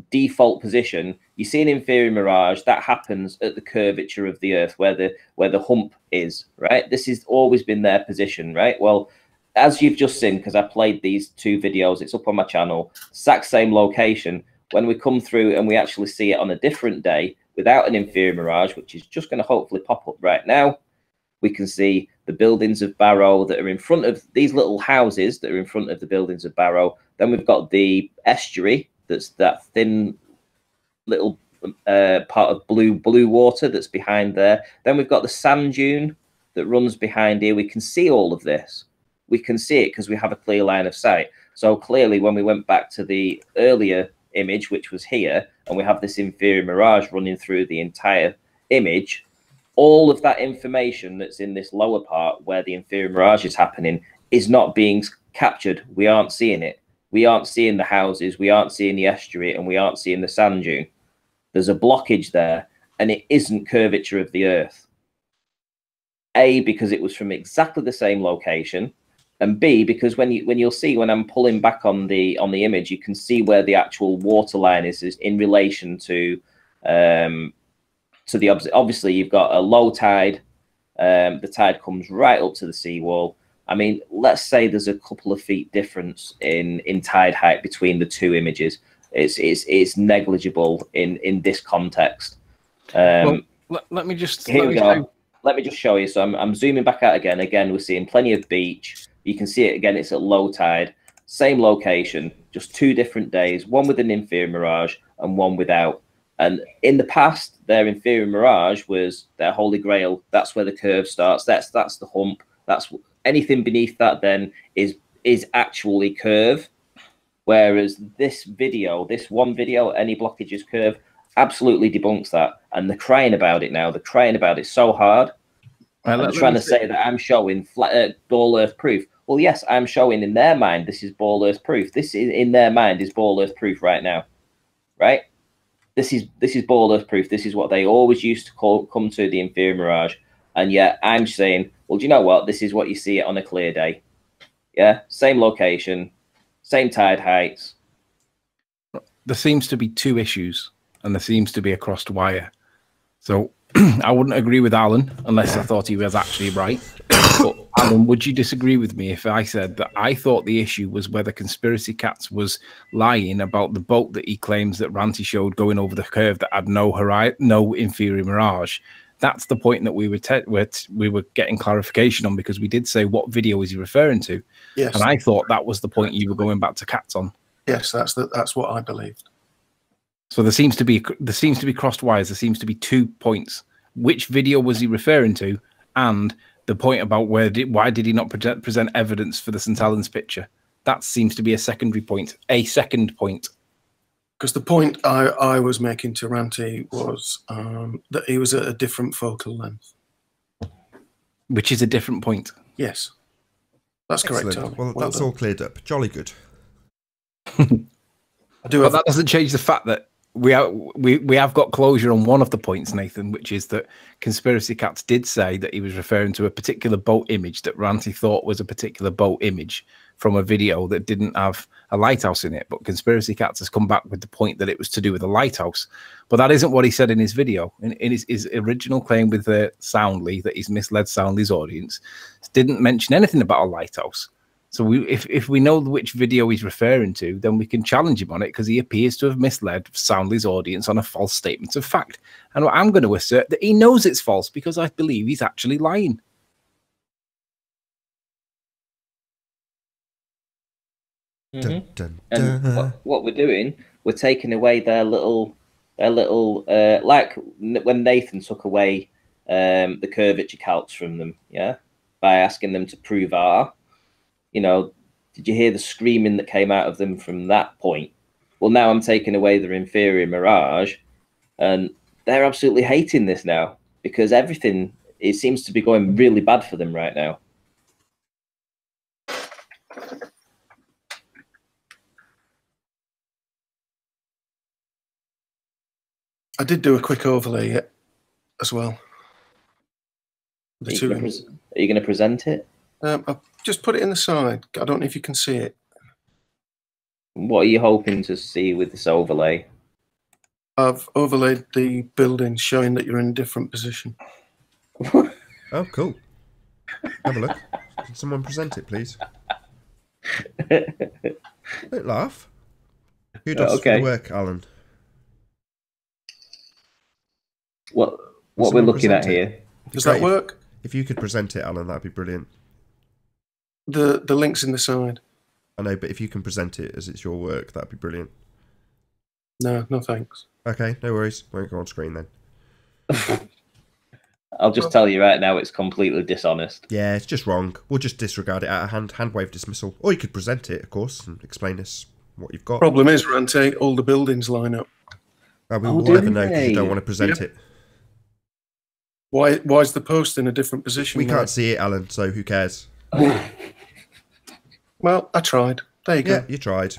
default position. You see an inferior mirage that happens at the curvature of the Earth, where the hump is. Right. This has always been their position. Right. Well, as you've just seen, because I played these 2 videos, it's up on my channel, exact same location. When we come through and we actually see it on a different day without an inferior mirage, which is just going to hopefully pop up right now, we can see the buildings of Barrow that are in front of these little houses that are in front of the buildings of Barrow. Then we've got the estuary, that's that thin little part of blue water that's behind there. Then we've got the sand dune that runs behind here. We can see all of this. We can see it because we have a clear line of sight. So clearly, when we went back to the earlier image, which was here, and we have this inferior mirage running through the entire image, all of that information that's in this lower part where the inferior mirage is happening is not being captured. We aren't seeing it. We aren't seeing the houses. We aren't seeing the estuary, and we aren't seeing the sand dune. There's a blockage there, and it isn't curvature of the Earth. A, because it was from exactly the same location, and B, because when you'll see when I'm pulling back on the image, you can see where the actual water line is in relation to the obviously you've got a low tide. The tide comes right up to the seawall. I mean, let's say there's a couple of feet difference in tide height between the 2 images. It's negligible in this context. Well, let me just here we go. Let me just show you. So I'm zooming back out again. Again, we're seeing plenty of beach. You can see it again. It's at low tide. Same location, just 2 different days. One with an inferior mirage and one without. And in the past, their inferior mirage was their holy grail. That's where the curve starts. That's the hump. That's anything beneath that then is actually curve. Whereas this one video, any blockage is curve, absolutely debunks that. And they're crying about it now. They're crying about it so hard. They're trying to say that I'm showing flat ball Earth proof. Well, yes, I'm showing in their mind this is ball Earth proof. This is in their mind is ball Earth proof right now, right? This is ball Earth proof. This is what they always used to come to the inferior mirage, and yet I'm saying, well, do you know what? This is what you see on a clear day. Yeah, same location, same tide heights. There seems to be 2 issues, and there seems to be a crossed wire. So I wouldn't agree with Alan unless I thought he was actually right. But Alan, would you disagree with me if I said that I thought the issue was whether Conspiracy Cats was lying about the boat that he claims that Ranty showed going over the curve that had no inferior mirage? That's the point that we were getting clarification on, because we did say what video is he referring to. Yes. And I thought that was the point you were going back to Cats on. Yes, that's what I believed. So there seems to be crossed wires. There seems to be 2 points. Which video was he referring to, and the point about why did he not present evidence for the St. Helens picture? That seems to be a secondary point. A second point. Because the point I was making to Ranty was that he was at a different focal length. Which is a different point. Yes. That's correct, Tony. Well, that's all cleared up. Jolly good. But that doesn't change the fact that we have got closure on one of the points, Nathan, which is that Conspiracy Cats did say that he was referring to a particular boat image that Ranty thought was a particular boat image from a video that didn't have a lighthouse in it. But Conspiracy Cats has come back with the point that it was to do with a lighthouse. But that isn't what he said in his video. In his original claim with Soundly, that he's misled Soundly's audience, didn't mention anything about a lighthouse. So if we know which video he's referring to, then we can challenge him on it, because he appears to have misled Soundly's audience on a false statement of fact. And I'm going to assert that he knows it's false, because I believe he's actually lying. Dun, dun, And dun. what we're doing, we're taking away their little, like when Nathan took away the curvature calcs from them, yeah, by asking them to prove R. You know, did you hear the screaming that came out of them from that point? Well, now I'm taking away their inferior mirage, and they're absolutely hating this now because everything, it seems to be going really bad for them right now. I did do a quick overlay as well. Are you going to present it? I've just put it in the side. I don't know if you can see it. What are you hoping to see with this overlay? I've overlaid the building showing that you're in a different position. Oh, cool. Have a look. Can someone present it, please? Don't laugh. Who does the work, Alan? What we're looking at here. Does that work? If you could present it, Alan, that'd be brilliant. The link's in the side. I know, but if you can present it as it's your work, that'd be brilliant. No thanks. Okay, no worries. Won't go on screen then. I'll just tell you right now, it's completely dishonest. Yeah, it's just wrong. We'll just disregard it out of hand. Hand wave dismissal. Or you could present it, of course, and explain us what you've got. Problem is, Rante, all the buildings line up. We'll never know because you don't want to present it. Why is the post in a different position? We can't see it, Alan, so who cares? Well, I tried. There you go. Yeah, you tried.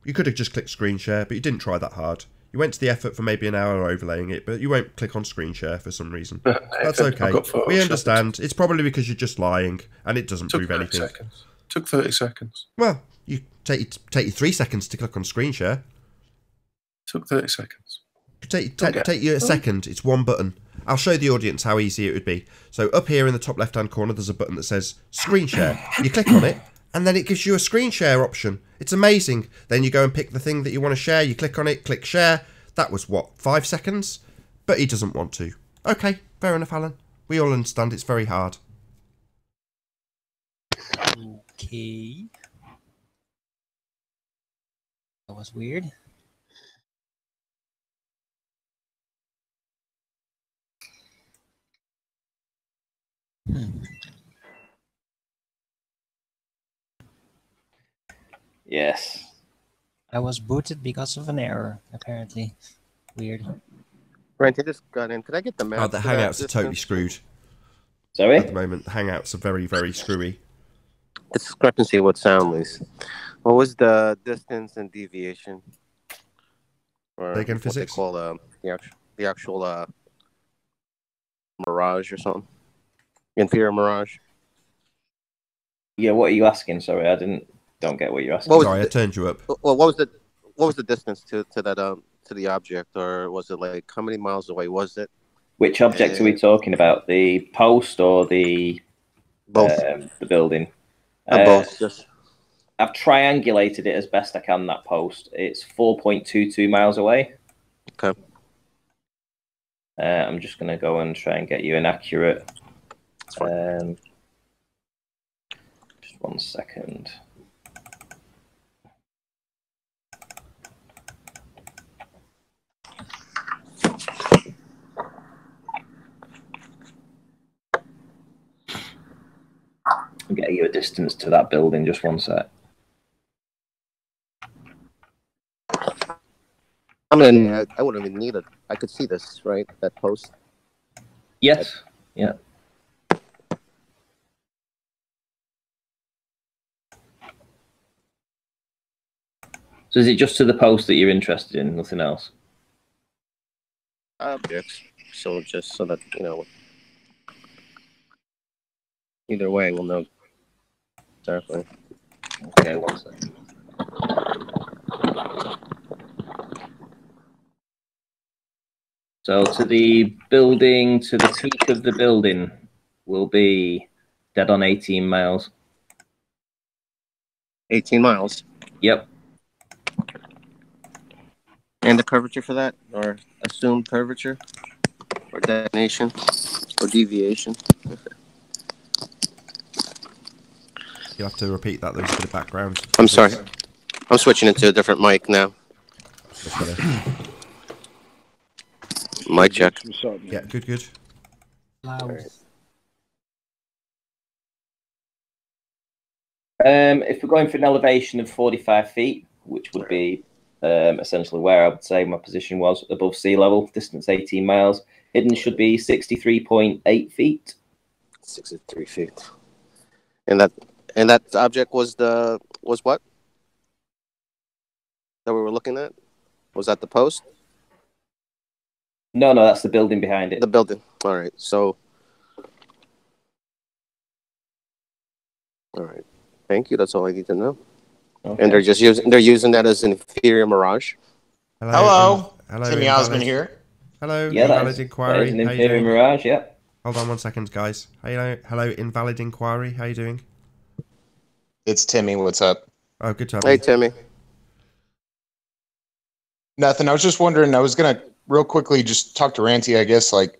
You could have just clicked screen share, but you didn't try that hard. You went to the effort for maybe an hour overlaying it, but you won't click on screen share for some reason. That's okay. We understand. It's probably because you're just lying, and it doesn't prove anything. Seconds. Took 30 seconds. Well, you take you 3 seconds to click on screen share. Took 30 seconds. Take you a second. It's one button. I'll show the audience how easy it would be. So up here in the top left-hand corner, there's a button that says screen share. You click on it, and then it gives you a screen share option. It's amazing. Then you go and pick the thing that you want to share. You click on it, click share. That was, what, 5 seconds? But he doesn't want to. Okay, fair enough, Alan. We all understand it's very hard. Okay. That was weird. Yes. I was booted because of an error, apparently. Weird. Brent, I just got in. Could I get the map? Oh, the Hangouts are totally screwed. Sorry? At the moment, the Hangouts are very, very screwy. Discrepancy with sound, Lise. What was the distance and deviation? Or again, what physics? they call the actual mirage or something? Inferior mirage? Yeah, what are you asking? Sorry, don't get what you're asking. Sorry, I turned you up. Well, what was the distance to that to the object, or was it like how many miles away was it? Which object are we talking about? The post or the both? The building. Both. Just. I've triangulated it as best I can. That post. It's 4.22 miles away. Okay. I'm just gonna go and try and get you an accurate. Just 1 second. I'm getting you a distance to that building. Just 1 sec. I mean, I wouldn't even need it. I could see this, right? That post. Yes. Yeah. So is it just to the post that you're interested in, nothing else? Objects. So just so that, you know, either way, we'll know exactly. Okay, 1 second. So to the building, to the peak of the building will be dead on 18 miles. 18 miles? Yep. And the curvature for that? Or assumed curvature? Or detonation? Or deviation? You'll have to repeat that. There's a bit of background. I'm sorry. I'm switching into a different mic now. Mic check. Yeah, good. Loud. If we're going for an elevation of 45 feet, which would be essentially where I would say my position was above sea level, distance 18 miles, hidden should be 63.8 feet. 63 feet. And that object was what? That we were looking at? Was that the post? No, that's the building behind it. The building. All right. So. All right. Thank you. That's all I need to know. Okay. And they're using that as an Ethereum mirage. Hello. Timmy Osmond here. Hello. Yeah, Invalid Inquiry. An Ethereum mirage. Yeah. Hold on 1 second, guys. Hello. Invalid Inquiry. How you doing? It's Timmy. What's up? Oh, good to have you. Hey, you. Timmy. Nothing. I was just wondering. I was gonna real quickly just talk to Ranty. I guess like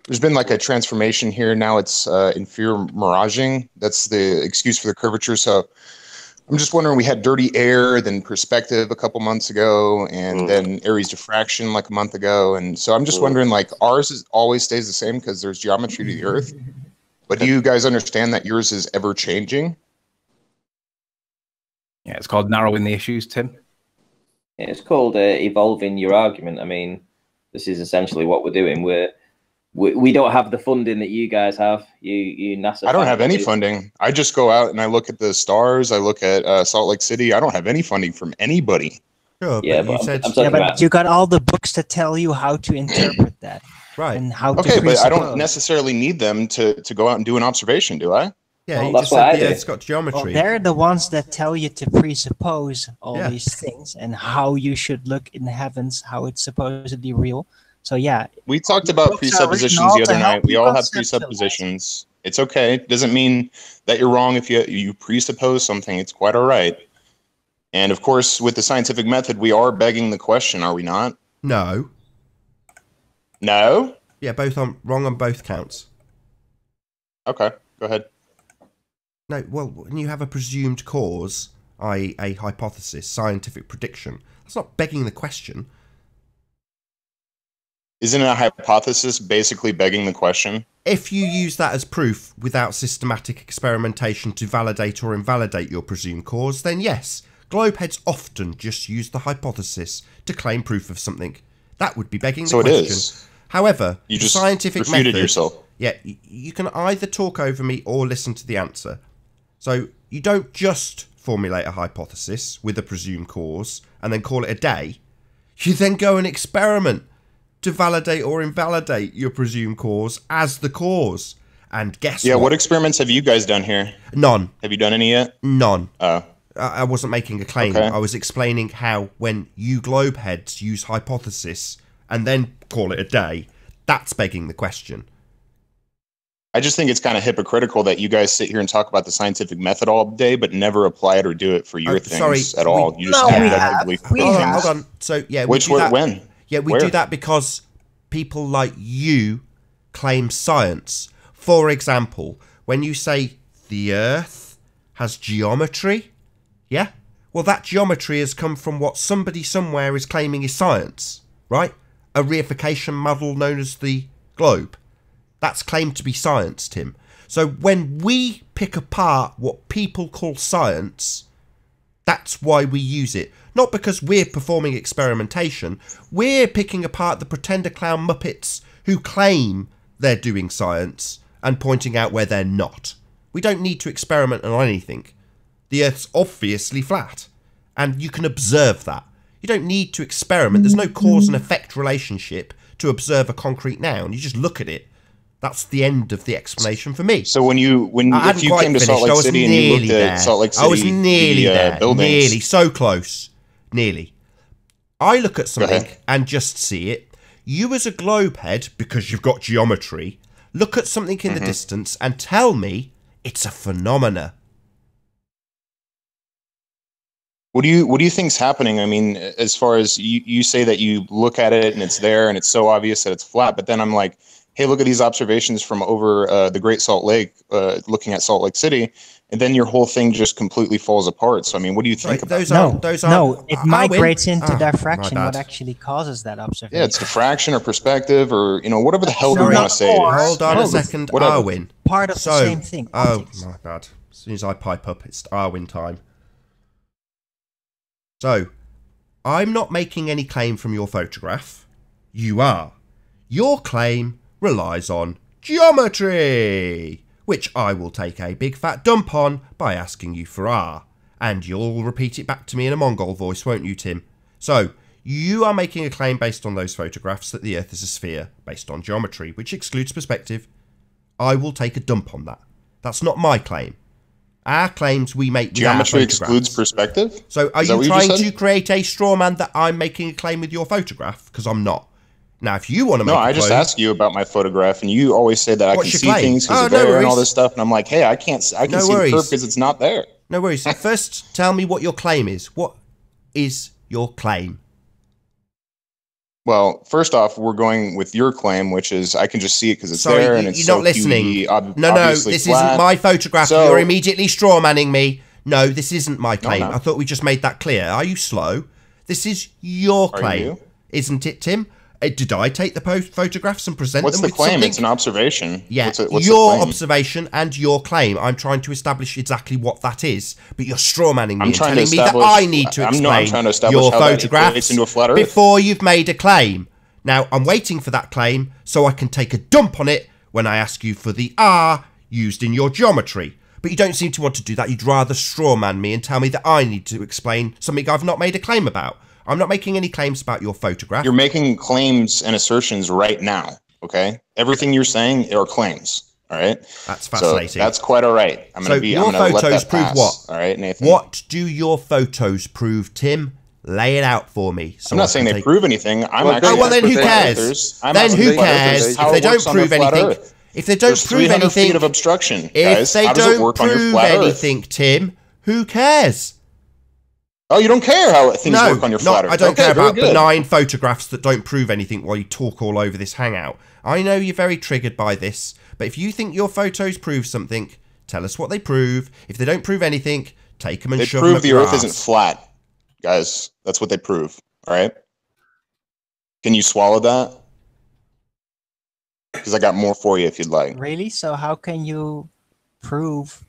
there's been like a transformation here. Now it's inferior miraging. That's the excuse for the curvature. So I'm just wondering. We had dirty air, then perspective a couple months ago, and then Aries diffraction like a month ago. And so I'm just wondering, like ours always stays the same because there's geometry to the Earth. But do you guys understand that yours is ever changing? Yeah, it's called narrowing the issues, Tim. Yeah, it's called evolving your argument. I mean, this is essentially what we're doing. We don't have the funding that you guys have. You NASA. I don't have any funding. I just go out and I look at the stars. I look at Salt Lake City. I don't have any funding from anybody. Sure, yeah, but you got all the books that tell you how to interpret that, right? And how. Okay, to but I don't necessarily need them to go out and do an observation, do I? Yeah, well, you that's just what said I the Earth's got geometry. Well, they're the ones that tell you to presuppose all these things and how you should look in the heavens, how it's supposedly real. So yeah, we talked about presuppositions the other night. We all have presuppositions. It's okay. It doesn't mean that you're wrong if you presuppose something. It's quite all right. And of course, with the scientific method, we are begging the question, are we not? No. No? Yeah, wrong on both counts. Okay, go ahead. No, well, when you have a presumed cause, i.e. a hypothesis, scientific prediction, that's not begging the question. Isn't a hypothesis basically begging the question? If you use that as proof without systematic experimentation to validate or invalidate your presumed cause, then yes, globeheads often just use the hypothesis to claim proof of something. That would be begging the question. So it is. However, you just scientific refuted method, yourself. Yeah, you can either talk over me or listen to the answer. So you don't just formulate a hypothesis with a presumed cause and then call it a day. You then go and experiment to validate or invalidate your presumed cause as the cause. And guess what? Yeah, what experiments have you guys done here? None. Have you done any yet? None. Oh. I wasn't making a claim. Okay. I was explaining how when you globeheads use hypothesis and then call it a day, that's begging the question. I just think it's kind of hypocritical that you guys sit here and talk about the scientific method all day, but never apply it or do it for your things at all. You just hold on. So yeah, which do that. When? Yeah, we do that because people like you claim science. For example, when you say the Earth has geometry, yeah, well that geometry has come from what somebody somewhere is claiming is science, right? A reification model known as the globe. That's claimed to be science, Tim. So when we pick apart what people call science, that's why we use it. Not because we're performing experimentation. We're picking apart the pretender clown muppets who claim they're doing science and pointing out where they're not. We don't need to experiment on anything. The Earth's obviously flat, and you can observe that. You don't need to experiment. There's no cause and effect relationship to observe a concrete noun. You just look at it. That's the end of the explanation for me. So if you came to Salt Lake City and you looked at Salt Lake City, I was nearly there, buildings. nearly, so close, nearly. I look at something and just see it. You as a globehead, because you've got geometry, look at something in the distance and tell me it's a phenomena. What do you think's happening? I mean, as far as you say that you look at it and it's there and it's so obvious that it's flat, but then I'm like, hey, look at these observations from over the Great Salt Lake, looking at Salt Lake City, and then your whole thing just completely falls apart. So, I mean, what do you think about No, it migrates into diffraction, what actually causes that observation. Yeah, it's diffraction or perspective or, you know, whatever the hell you want to say. Hold on a second, Arwin. Part of the same thing. Oh, my bad. As soon as I pipe up, it's Arwin time. So, I'm not making any claim from your photograph. You are. Your claim relies on geometry, which I will take a big fat dump on by asking you for R. And you'll repeat it back to me in a Mongol voice, won't you, Tim? So, you are making a claim based on those photographs that the Earth is a sphere, based on geometry, which excludes perspective. I will take a dump on that. That's not my claim. Our claims we make with geometry our excludes perspective? So are you trying to create a straw man that I'm making a claim with your photograph? Because I'm not. Now, if you want to make I just asked you about my photograph, and you always say that I can see things because they're there and all this stuff, and I'm like, hey, I can see the curve because it's not there. No worries. First, tell me what your claim is. What is your claim? Well, first off, we're going with your claim, which is I can just see it because it's there and it's you're not listening. No, this isn't my photograph. So, you're immediately strawmanning me. No, this isn't my claim. I thought we just made that clear. Are you slow? This is your claim, isn't it, Tim? Did I take the photographs and present them with something? What's the claim? It's an observation. Yeah, your observation and your claim. I'm trying to establish exactly what that is, but you're strawmanning me and telling me that I need to explain your photographs before you've made a claim. Now, I'm waiting for that claim so I can take a dump on it when I ask you for the R used in your geometry. But you don't seem to want to do that. You'd rather strawman me and tell me that I need to explain something I've not made a claim about. I'm not making any claims about your photograph. You're making claims and assertions right now, okay? Everything you're saying are claims, all right? That's fascinating. So that's quite all right. I'm going to your photos prove what? All right, Nathan? What do your photos prove, Tim? Lay it out for me. So I'm not saying they prove anything. Well, then who cares? Then who cares if they don't prove anything? If they don't prove anything, feet of obstruction, if they don't prove anything, Tim, who cares? Oh, you don't care how things work on your flat Earth? I don't care about benign photographs that don't prove anything while you talk all over this hangout. I know you're very triggered by this, but if you think your photos prove something, tell us what they prove. If they don't prove anything, take them and shove them up the Earth isn't flat, guys. That's what they prove, all right? Can you swallow that? Because I got more for you if you'd like. Really? So how can you prove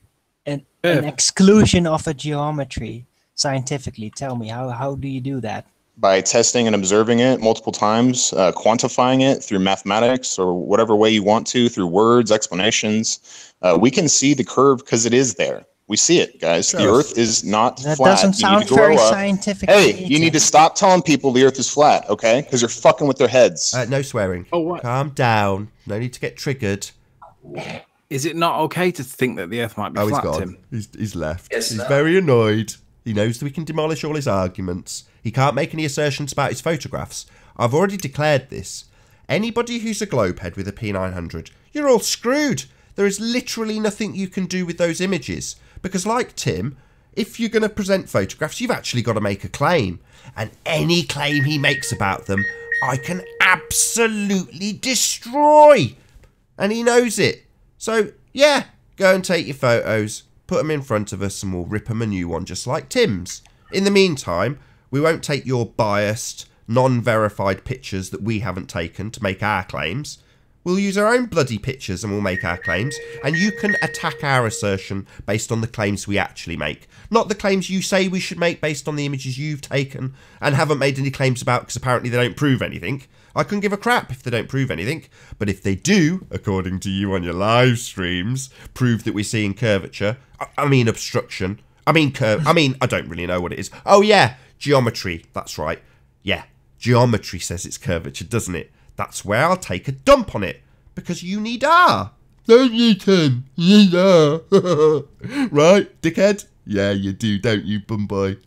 an exclusion of a geometry? Scientifically, tell me, how do you do that? By testing and observing it multiple times, quantifying it through mathematics or whatever way you want to, through words, explanations. We can see the curve because it is there. We see it, guys. Sure. The Earth is not flat. That doesn't sound very scientific. Hey, you need to stop telling people the Earth is flat, okay? Because you're fucking with their heads. No swearing. Oh, what? Calm down. No need to get triggered. Is it not okay to think that the Earth might be flat, he's gone. Tim? He's left. Yes, he's very annoyed. He knows that we can demolish all his arguments. He can't make any assertions about his photographs. I've already declared this. Anybody who's a globehead with a P900, you're all screwed. There is literally nothing you can do with those images. Because like Tim, if you're going to present photographs, you've actually got to make a claim. And any claim he makes about them, I can absolutely destroy. And he knows it. So, yeah, go and take your photos. Put them in front of us and we'll rip them a new one just like Tim's. In the meantime, we won't take your biased, non-verified pictures that we haven't taken to make our claims. We'll use our own bloody pictures and we'll make our claims. And you can attack our assertion based on the claims we actually make. Not the claims you say we should make based on the images you've taken and haven't made any claims about because apparently they don't prove anything. I couldn't give a crap if they don't prove anything. But if they do, according to you on your live streams, prove that we're seeing curvature, I mean obstruction, I don't really know what it is. Oh yeah, geometry, that's right. Yeah, geometry says it's curvature, doesn't it? That's where I'll take a dump on it. Because you need R. Don't you, Tim? You need R. Right, dickhead? Yeah, you do, don't you, bum boy?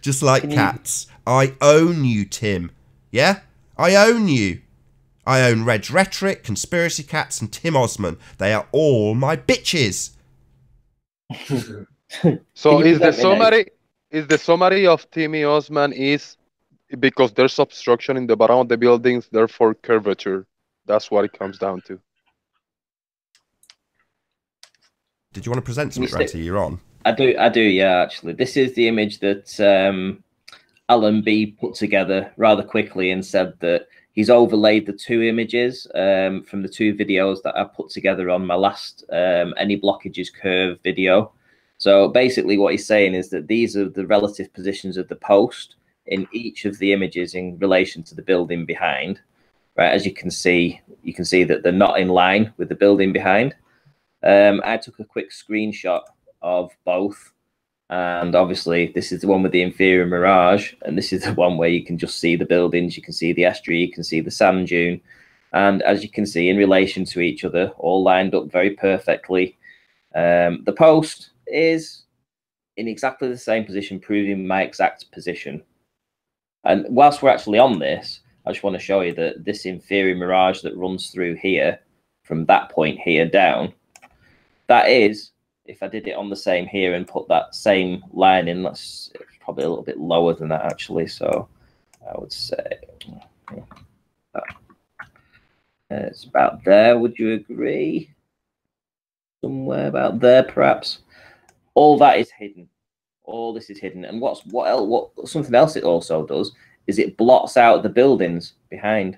Just like cats. I own you, Tim. Yeah? I own you. I own Reg Rhetoric, Conspiracy Cats, and Tim Osman. They are all my bitches. So is the summary of Timmy Osman is because there's obstruction in the bottom of the buildings, therefore curvature. That's what it comes down to. Did you want to present something, Ranty? You're on. I do, yeah, actually. This is the image that Alan B put together rather quickly and said that he's overlaid the two images from the two videos that I put together on my last Any Blockages Curve video. So basically what he's saying is that these are the relative positions of the post in each of the images in relation to the building behind. Right, as you can see that they're not in line with the building behind. I took a quick screenshot of both, and obviously this is the one with the inferior mirage, and this is the one where you can just see the buildings, you can see the estuary, you can see the sand dune, and as you can see, in relation to each other, all lined up very perfectly. The post is in exactly the same position, proving my exact position. And whilst we're actually on this, I just want to show you that this inferior mirage that runs through here, from that point here down, that is, if I did it on the same here and put that same line in, that's probably a little bit lower than that actually. So I would say it's about there. Would you agree? Somewhere about there, perhaps. All that is hidden. All this is hidden. And what something else it also does is it blots out the buildings behind.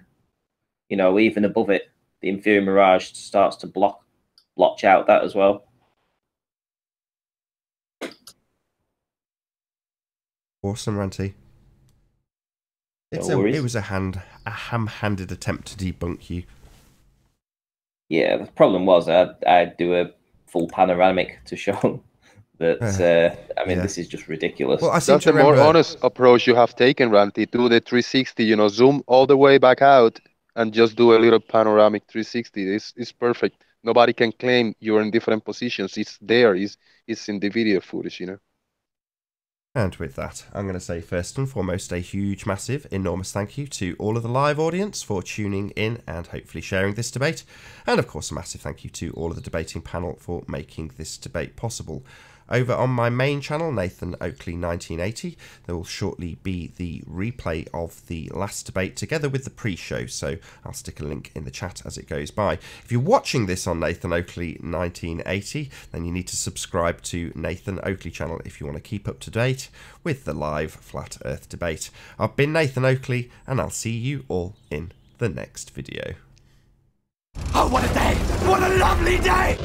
You know, even above it, the inferior mirage starts to blotch out that as well. Awesome, Ranty. It was a ham-handed attempt to debunk you. Yeah, the problem was I'd do a full panoramic to show that. I mean, this is just ridiculous. Well, that's the more honest approach you have taken, Ranty. Do the 360. You know, zoom all the way back out and just do a little panoramic 360. It's perfect. Nobody can claim you're in different positions. It's there. It's in the video footage. You know. And with that, I'm going to say first and foremost a huge, massive, enormous thank you to all of the live audience for tuning in and hopefully sharing this debate. And of course, a massive thank you to all of the debating panel for making this debate possible. Over on my main channel, Nathan Oakley 1980, there will shortly be the replay of the last debate together with the pre-show, so I'll stick a link in the chat as it goes by. If you're watching this on Nathan Oakley 1980, then you need to subscribe to Nathan Oakley channel if you want to keep up to date with the live Flat Earth debate. I've been Nathan Oakley, and I'll see you all in the next video. Oh, what a day! What a lovely day!